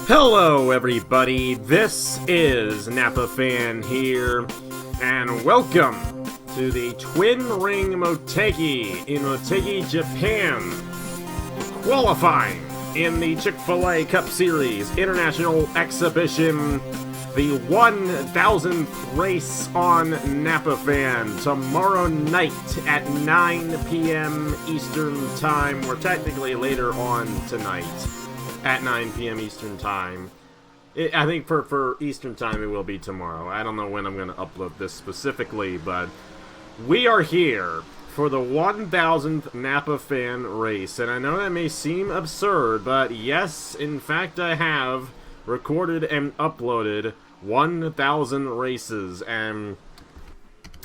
Hello everybody, this is Napa Fan here, and welcome to the Twin Ring Motegi in Motegi, Japan, qualifying in the Chick-fil-A Cup Series International Exhibition, the 1000th race on Napa Fan, tomorrow night at 9 p.m. Eastern Time, or technically later on tonight. At 9 p.m. Eastern Time. I think for Eastern Time it will be tomorrow. I don't know when I'm going to upload this specifically, but we are here for the 1000th Napa Fan race. And I know that may seem absurd, but yes, in fact I have recorded and uploaded 1000 races. And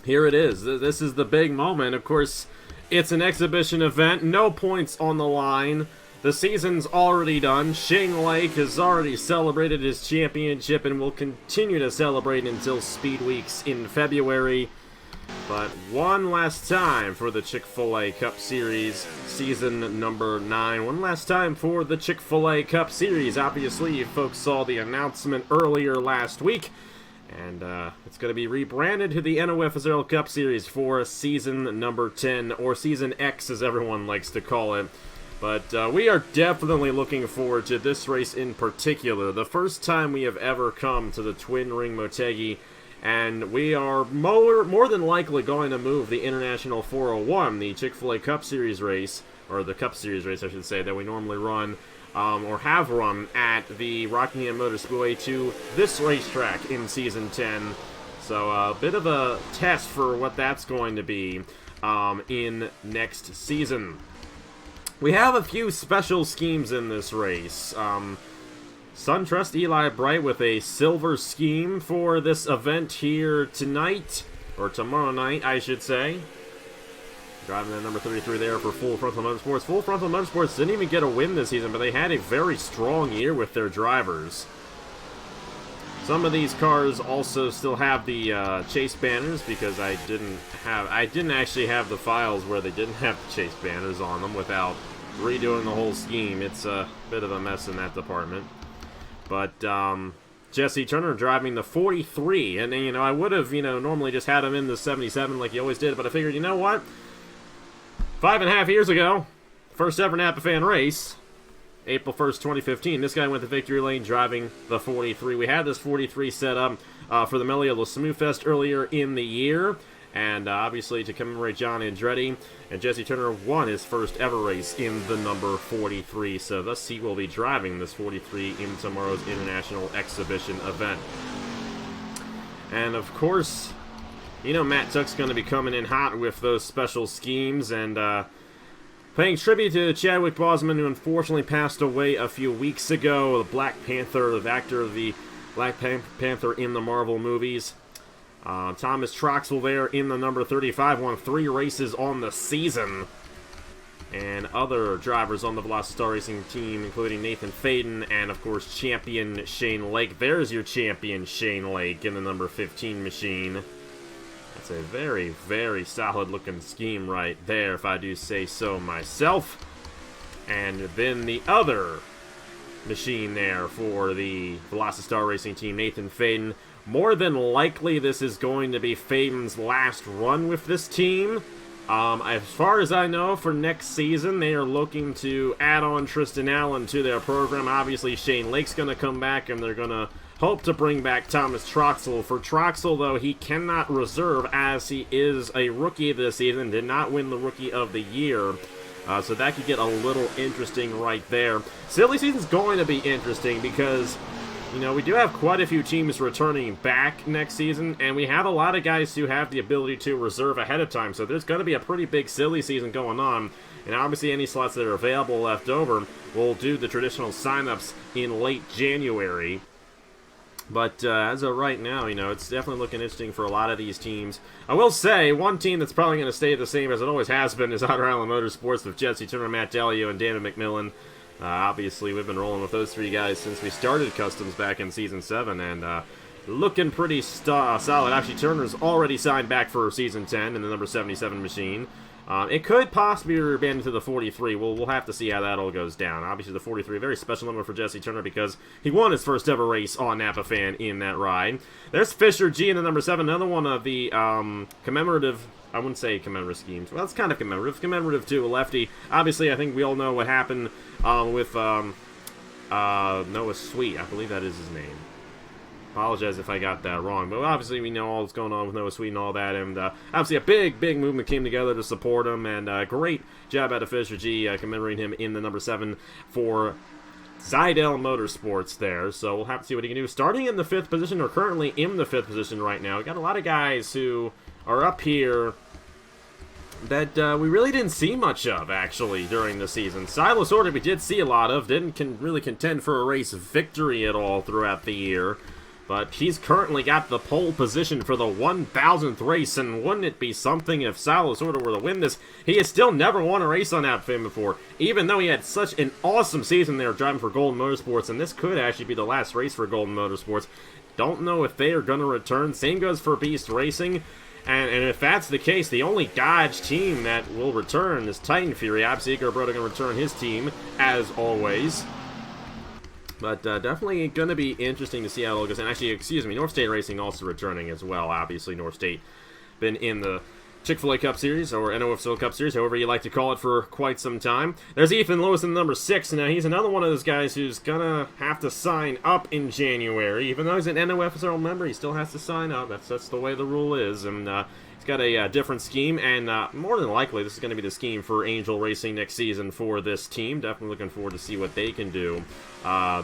here it is. This is the big moment. Of course, it's an exhibition event. No points on the line. The season's already done. Shane Lake has already celebrated his championship and will continue to celebrate until Speed Weeks in February. But one last time for the Chick-fil-A Cup Series, season number 9. One last time for the Chick-fil-A Cup Series. Obviously, you folks saw the announcement earlier last week. And it's going to be rebranded to the NOFSRL Cup Series for season number 10, or Season X as everyone likes to call it. But we are definitely looking forward to this race in particular. The first time we have ever come to the Twin Ring Motegi, and we are more than likely going to move the International 401, the Chick-fil-A Cup Series race, or the Cup Series race, I should say, that we normally run, or have run at the Rockingham Motor Speedway, to this racetrack in Season 10. So a bit of a test for what that's going to be in next season. We have a few special schemes in this race. SunTrust Eli Bright with a silver scheme for this event here tonight, or tomorrow night, I should say. Driving the number 33 there for Full Frontal Motorsports. Full Frontal Motorsports didn't even get a win this season, but they had a very strong year with their drivers. Some of these cars also still have the chase banners, because I didn't actually have the files where they didn't have the chase banners on them without redoing the whole scheme. It's a bit of a mess in that department. But Jesse Turner driving the 43, and I would have normally just had him in the 77 like he always did, but I figured, you know what, 5.5 years ago, first ever Napa Fan race, April 1st, 2015, this guy went to victory lane driving the 43. We had this 43 set up for the Melio Smooth Fest earlier in the year, and obviously to commemorate John Andretti, and Jesse Turner won his first ever race in the number 43, so thus he will be driving this 43 in tomorrow's International Exhibition event. And of course, Matt Tuck's going to be coming in hot with those special schemes, and paying tribute to Chadwick Boseman, who unfortunately passed away a few weeks ago, the Black Panther, the actor of the Black Panther in the Marvel movies. Thomas Troxell there in the number 35, won 3 races on the season. And other drivers on the Velocity Racing team, including Nathan Faden and, of course, champion Shane Lake. There's your champion Shane Lake in the number 15 machine. That's a very, very solid-looking scheme right there, if I do say so myself. And then the other machine there for the Velocity Racing team, Nathan Faden. More than likely, this is going to be Faden's last run with this team. As far as I know, for next season, they are looking to add on Tristan Allen to their program. Obviously, Shane Lake's going to come back, and they're going to hope to bring back Thomas Troxell. For Troxell, though, he cannot reserve, as he is a rookie this season, did not win the Rookie of the Year. So that could get a little interesting right there. Silly season's going to be interesting because we do have quite a few teams returning back next season, and we have a lot of guys who have the ability to reserve ahead of time, so there's going to be a pretty big silly season going on, and obviously any slots that are available left over will do the traditional signups in late January. But as of right now, it's definitely looking interesting for a lot of these teams. I will say, one team that's probably going to stay the same as it always has been is Otter Island Motorsports with Jesse Turner, Matt Delio, and David McMillan. Obviously, we've been rolling with those 3 guys since we started Customs back in Season 7, and looking pretty solid. Actually, Turner's already signed back for Season 10 in the number 77 machine. It could possibly be rebanded to the 43. We'll have to see how that all goes down. Obviously, the 43, a very special number for Jesse Turner because he won his first ever race on Napa Fan in that ride. There's Fisher G in the number 7, another one of the commemorative, I wouldn't say commemorative schemes. Well, it's kind of commemorative. Commemorative to a lefty. Obviously, I think we all know what happened with Noah Sweet. I believe that is his name. Apologize if I got that wrong, but obviously we know all that's going on with Noah Sweet and all that, and obviously a big movement came together to support him, and great job out of Fisher G commemorating him in the number 7 for Zidell Motorsports there. So we'll have to see what he can do. Starting in the 5th position, or currently in the 5th position right now, we got a lot of guys who are up here that we really didn't see much of, actually, during the season. Silas Order we did see a lot of, didn't really contend for a race victory at all throughout the year. But he's currently got the pole position for the 1,000th race, and wouldn't it be something if Silas Order were to win this? He has still never won a race on Napa Fan before, even though he had such an awesome season there driving for Golden Motorsports, and this could actually be the last race for Golden Motorsports. Don't know if they are going to return. Same goes for Beast Racing. And if that's the case, the only Dodge team that will return is Titan Fury. Obviously, Igor Broda going to return his team, as always. But definitely going to be interesting to see how it all goes. And actually, excuse me, North State Racing also returning as well. Obviously, North State been in the Chick-fil-A Cup Series, or NOFSRL Cup Series, however you like to call it, for quite some time. There's Ethan Lewis in the number 6. Now, he's another one of those guys who's going to have to sign up in January. Even though he's an NOFSRL member, he still has to sign up. That's the way the rule is. And he's got a different scheme, and more than likely, this is going to be the scheme for Angel Racing next season for this team. Definitely looking forward to see what they can do.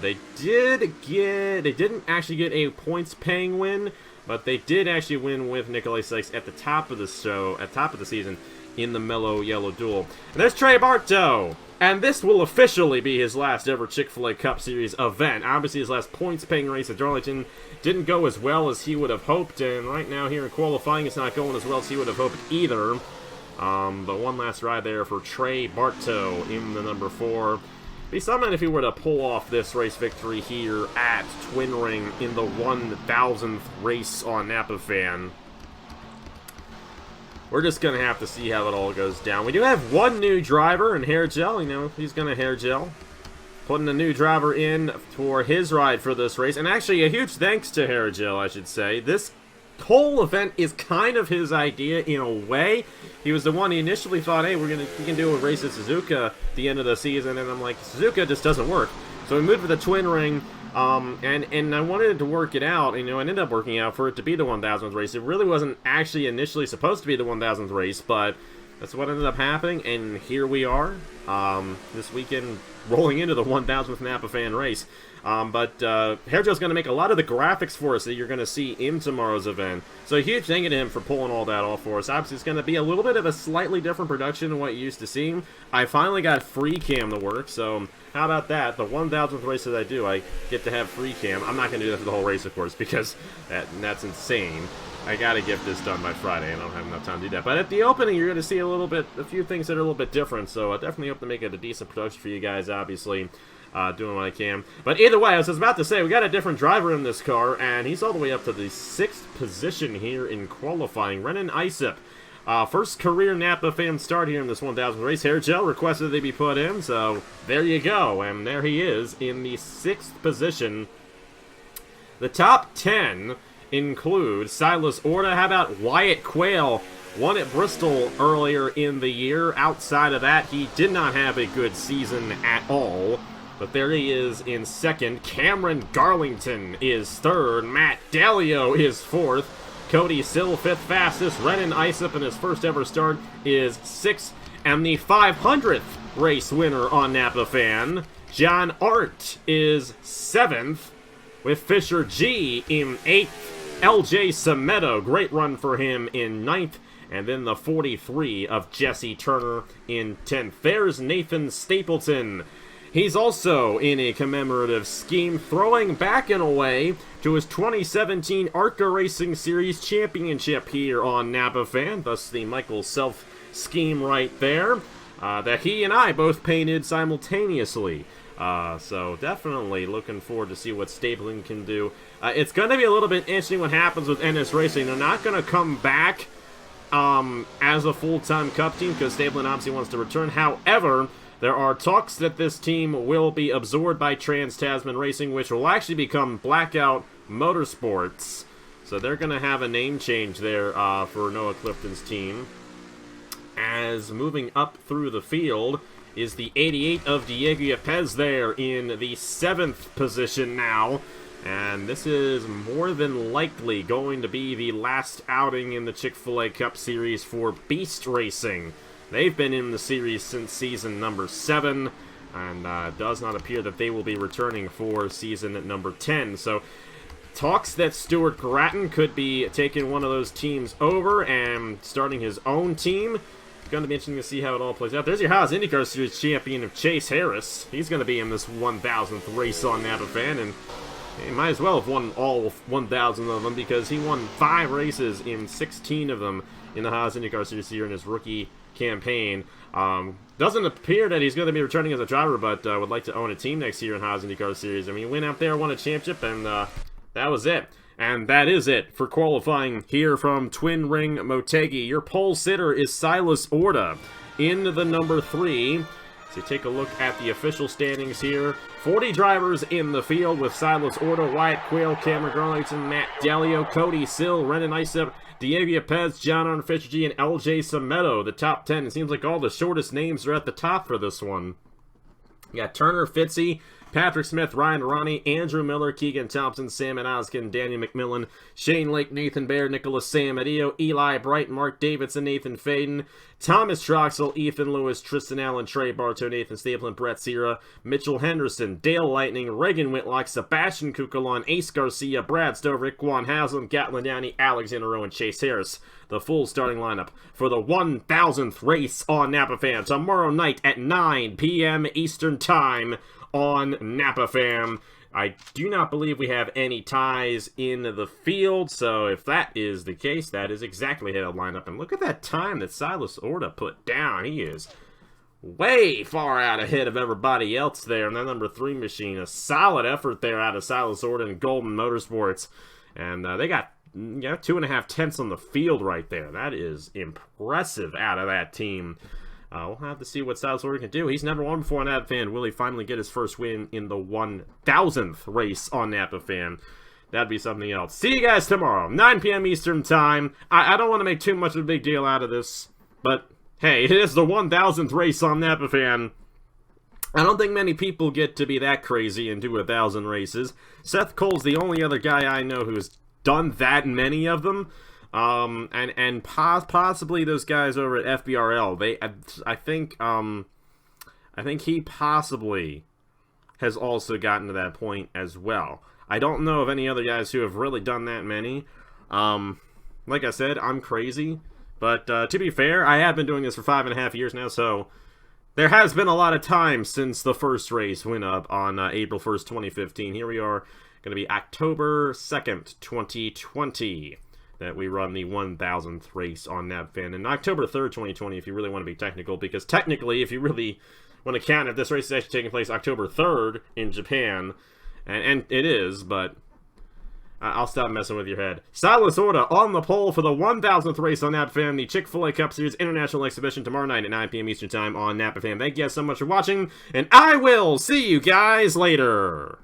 They didn't actually get a points-paying win, but they did actually win with Nikolai Sykes at the top of the season in the Mellow Yellow Duel. And there's Trey Bartow! And this will officially be his last ever Chick-fil-A Cup Series event. Obviously, his last points-paying race at Darlington didn't go as well as he would have hoped, and right now here in qualifying, it's not going as well as he would have hoped either. But one last ride there for Trey Bartow in the number 4. Be something if he were to pull off this race victory here at Twin Ring in the 1,000th race on Napa Fan. We're just going to have to see how it all goes down. We do have one new driver in Hair Gel. You know, he's going to Hair Gel. Putting a new driver in for his ride for this race. And actually, a huge thanks to Hair Gel, I should say. This whole event is kind of his idea in a way. He was the one he initially thought, hey, we can do a race at Suzuka at the end of the season. And I'm like, Suzuka just doesn't work. So we moved to the Twin Ring. And I wanted to work it out, and, it ended up working out for it to be the 1,000th race. It really wasn't actually initially supposed to be the 1,000th race, but that's what ended up happening, and here we are, this weekend, rolling into the 1,000th Napa Fan race. But Hairgel's going to make a lot of the graphics for us that you're going to see in tomorrow's event. So a huge thank you to him for pulling all that off for us. Obviously, it's going to be a little bit of a slightly different production than what you used to see. I finally got free cam to work, so how about that? The 1,000th race that I do, I get to have free cam. I'm not going to do that for the whole race, of course, because that's insane. I got to get this done by Friday, and I don't have enough time to do that. But at the opening, you're going to see a few things that are a little bit different, so I definitely hope to make it a decent production for you guys, obviously. Doing what I can. But either way, I was about to say, we got a different driver in this car, and he's all the way up to the 6th position here in qualifying. Renan Isip. First career Napa Fan start here in this 1,000th race. Hair Gel requested they be put in, so there you go. And there he is in the 6th position. The top 10 include Silas Orta. How about Wyatt Quayle? Won at Bristol earlier in the year. Outside of that, he did not have a good season at all. But there he is in 2nd. Cameron Garlington is 3rd. Matt Dalio is 4th. Cody Sill, 5th fastest. Renan Isip in his first ever start is 6th. And the 500th race winner on Napa Fan, John Art, is 7th. With Fisher G in 8th. LJ Semedo, great run for him in 9th. And then the 43 of Jesse Turner in 10th. There's Nathan Stapleton. He's also in a commemorative scheme, throwing back in a way to his 2017 ARCA Racing Series Championship here on Napa Fan, thus the Michael Self scheme right there, that he and I both painted simultaneously. So definitely looking forward to see what Stapleton can do. It's going to be a little bit interesting what happens with NS Racing. They're not going to come back as a full-time Cup team because Stableman obviously wants to return. However, there are talks that this team will be absorbed by Trans-Tasman Racing, which will actually become Blackout Motorsports. So they're going to have a name change there for Noah Clifton's team. As moving up through the field is the 88 of Diego Yepes there in the 7th position now. And this is more than likely going to be the last outing in the Chick-fil-A Cup Series for Beast Racing. They've been in the series since season number 7, and does not appear that they will be returning for season number 10. So, talks that Stuart Grattan could be taking one of those teams over and starting his own team. It's going to be interesting to see how it all plays out. There's your Haas IndyCar Series champion of Chase Harris. He's going to be in this 1,000th race on NAPAFan, and he might as well have won all 1,000 of them because he won 5 races in 16 of them in the Haas IndyCar Series here in his rookie campaign. Doesn't appear that he's going to be returning as a driver, but would like to own a team next year in Haas IndyCar Series. I mean, he went out there, won a championship, and that was it. And that is it for qualifying here from Twin Ring Motegi. Your pole sitter is Silas Orta in the number 3. So take a look at the official standings here. 40 drivers in the field with Silas Orta, Wyatt Quayle, Cameron Garlington, Matt Delio, Cody Sill, Renan Isep, Diego Yepes, John Arne Fisher, and LJ Sametto. The top 10. It seems like all the shortest names are at the top for this one. You got Turner Fitzy, Patrick Smith, Ryan Ronnie, Andrew Miller, Keegan Thompson, Sam Oskin, Daniel McMillan, Shane Lake, Nathan Baird, Nicholas Samadillo, Eli Bright, Mark Davidson, Nathan Faden, Thomas Troxel, Ethan Lewis, Tristan Allen, Trey Bartow, Nathan Stapleton, Brett Sierra, Mitchell Henderson, Dale Lightning, Reagan Whitlock, Sebastian Kukalon, Ace Garcia, Brad Stover, Quan Haslam, Gatlin Downey, Alexander Rowe, and Chase Harris. The full starting lineup for the 1,000th race on NAPAFan tomorrow night at 9 p.m. Eastern Time on NAPAFan. I do not believe we have any ties in the field, so if that is the case, that is exactly how to line up. And look at that time that Silas Orta put down. He is way far out ahead of everybody else there in that number 3 machine. A solid effort there out of Silas Orta and Golden Motorsports. And they got 2.5 tenths on the field right there. That is impressive out of that team. We'll have to see what Silas Orta can do. He's never won before on NAPAFan. Will he finally get his first win in the 1,000th race on NAPAFan? That'd be something else. See you guys tomorrow, 9 p.m. Eastern Time. I don't want to make too much of a big deal out of this, but hey, it is the 1,000th race on NAPAFan. I don't think many people get to be that crazy and do 1,000 races. Seth Cole's the only other guy I know who's done that many of them. And possibly those guys over at FBRL. I think he possibly has also gotten to that point as well. I don't know of any other guys who have really done that many. Like I said, I'm crazy, but to be fair, I have been doing this for 5.5 years now, so there has been a lot of time since the first race went up on April 1st, 2015. Here we are, going to be October 2nd, 2020. That we run the 1,000th race on NAPAFan. And October 3rd, 2020, if you really want to be technical, because technically, if you really want to count if this race is actually taking place October 3rd in Japan, and it is, but I'll stop messing with your head. Silas Orta on the pole for the 1,000th race on NAPAFan, the Chick-fil-A Cup Series International Exhibition tomorrow night at 9 p.m. Eastern Time on NAPAFan. Thank you guys so much for watching, and I will see you guys later!